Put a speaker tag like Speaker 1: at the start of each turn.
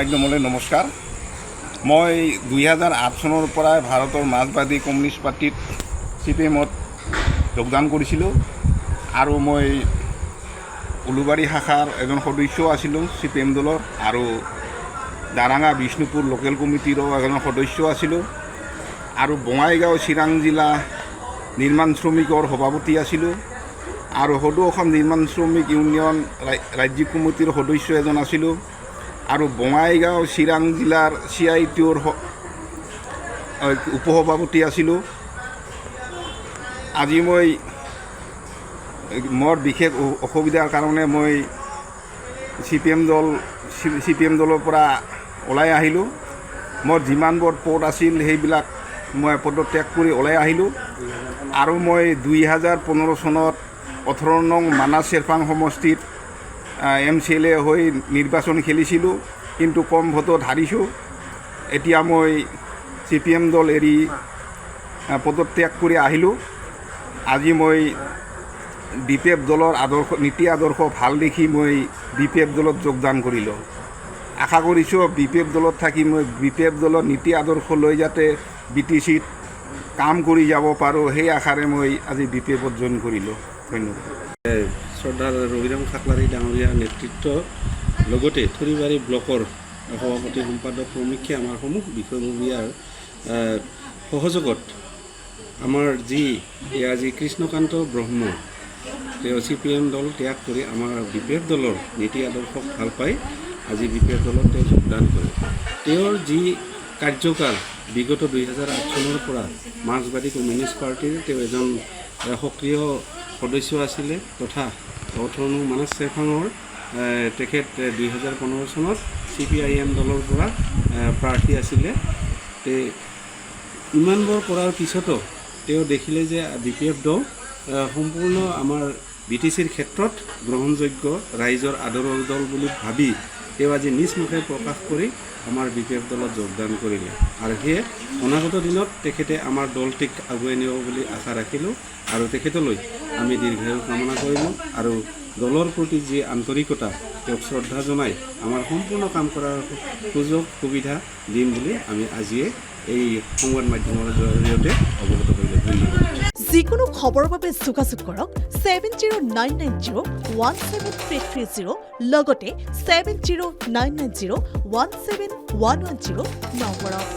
Speaker 1: একদমলৈ নমস্কাৰ। মই 2008 চনৰ পৰাই ভাৰতৰ মাৰ্ক্সবাদী কমিউনিষ্ট পাৰ্টিত CPM-ত যোগদান কৰিছিলোঁ আৰু মই উলুবাৰী শাখাৰ এজন সদস্য আছিলোঁ CPM দলৰ আৰু দাৰাঙা বিষ্ণুপুৰ লোকেল কমিটিৰো এজন সদস্য আছিলোঁ আৰু বঙাইগাঁও চিৰাং জিলা নিৰ্মাণ শ্ৰমিকৰ সভাপতি আছিলোঁ আৰু সদৌ অসম নিৰ্মাণ শ্ৰমিক ইউনিয়ন ৰাজ্যিক কমিটিৰ সদস্য এজন আছিলোঁ আৰু বঙাইগাঁও চিৰাং জিলাৰ CITUৰ উপসভাপতি আছিলোঁ। আজি মই মোৰ বিশেষ অসুবিধাৰ কাৰণে মই CPM দলৰ পৰা ওলাই আহিলোঁ। মোৰ যিমানবোৰ পদ আছিল সেইবিলাক মই পদত্যাগ কৰি ওলাই আহিলোঁ আৰু মই 2015 চনত 18 নং মানাছ চেৰপাং সমষ্টিত MCLA হৈ নিৰ্বাচন খেলিছিলোঁ, কিন্তু কম ভোটত হাৰিছোঁ। এতিয়া মই CPM দল এৰি পদত্যাগ কৰি আহিলোঁ। আজি মই BPF দলৰ নীতি আদৰ্শ ভাল দেখি মই BPF দলত যোগদান কৰিলোঁ। আশা কৰিছোঁ BPF দলত থাকি মই BPF দলৰ নীতি আদৰ্শ লৈ যাতে BTCত কাম কৰি যাব পাৰোঁ, সেই আশাৰে মই আজি BPFত জইন কৰিলোঁ। ধন্যবাদ।
Speaker 2: শ্ৰদ্ধাৰ ৰবিৰাম খাকলাৰী ডাঙৰীয়াৰ নেতৃত্ব লগতে থুৰিবাৰী ব্লকৰ সভাপতি সম্পাদক প্ৰমুখ্যে আমাৰ সমূহ বিষয়ববীয়াৰ সহযোগত আমাৰ আজি কৃষ্ণকান্ত ব্ৰহ্ম তেওঁ CPM দল ত্যাগ কৰি আমাৰ BPF দলৰ নীতি আদৰ্শক ভাল পাই আজি BPF দলত তেওঁ যোগদান কৰে। তেওঁৰ যি কাৰ্যকাল বিগত 2008 চনৰ পৰা মাৰ্ক্সবাদী কমিউনিষ্ট পাৰ্টিৰ তেওঁ এজন সক্ৰিয় সদস্য আছিলে তথা 18 নং মানাছ চেৰপাঙৰ তেখেত 2015 চনত CPIM দলৰ পৰা প্ৰাৰ্থী আছিলে। ইমানবোৰ কৰাৰ পিছতো তেওঁ দেখিলে যে BPF দল সম্পূৰ্ণ আমাৰ BTCৰ ক্ষেত্ৰত গ্ৰহণযোগ্য ৰাইজৰ আদৰৰ দল বুলি ভাবি তেওঁ আজি নিজ মুখে প্ৰকাশ কৰি আমাৰ BPF দলত যোগদান কৰিলে আৰু সেয়ে অনাগত দিনত তেখেতে আমাৰ দলটিক আগুৱাই নিব বুলি আশা ৰাখিলোঁ আৰু তেখেতলৈ আমি দীৰ্ঘায়ু কামনা কৰিলোঁ আৰু দলৰ প্ৰতি যি আন্তৰিকতা তেওঁক শ্ৰদ্ধা জনাই আমাৰ সম্পূৰ্ণ কাম কৰাৰ সুযোগ সুবিধা দিম বুলি আমি আজিয়ে এই সংবাদ মাধ্যমৰ জৰিয়তে অৱগত কৰিলোঁ। ধন্যবাদ।
Speaker 3: যিকোনো খবৰৰ বাবে যোগাযোগ কৰক 7099017330 লগতে 7099017110 নম্বৰত।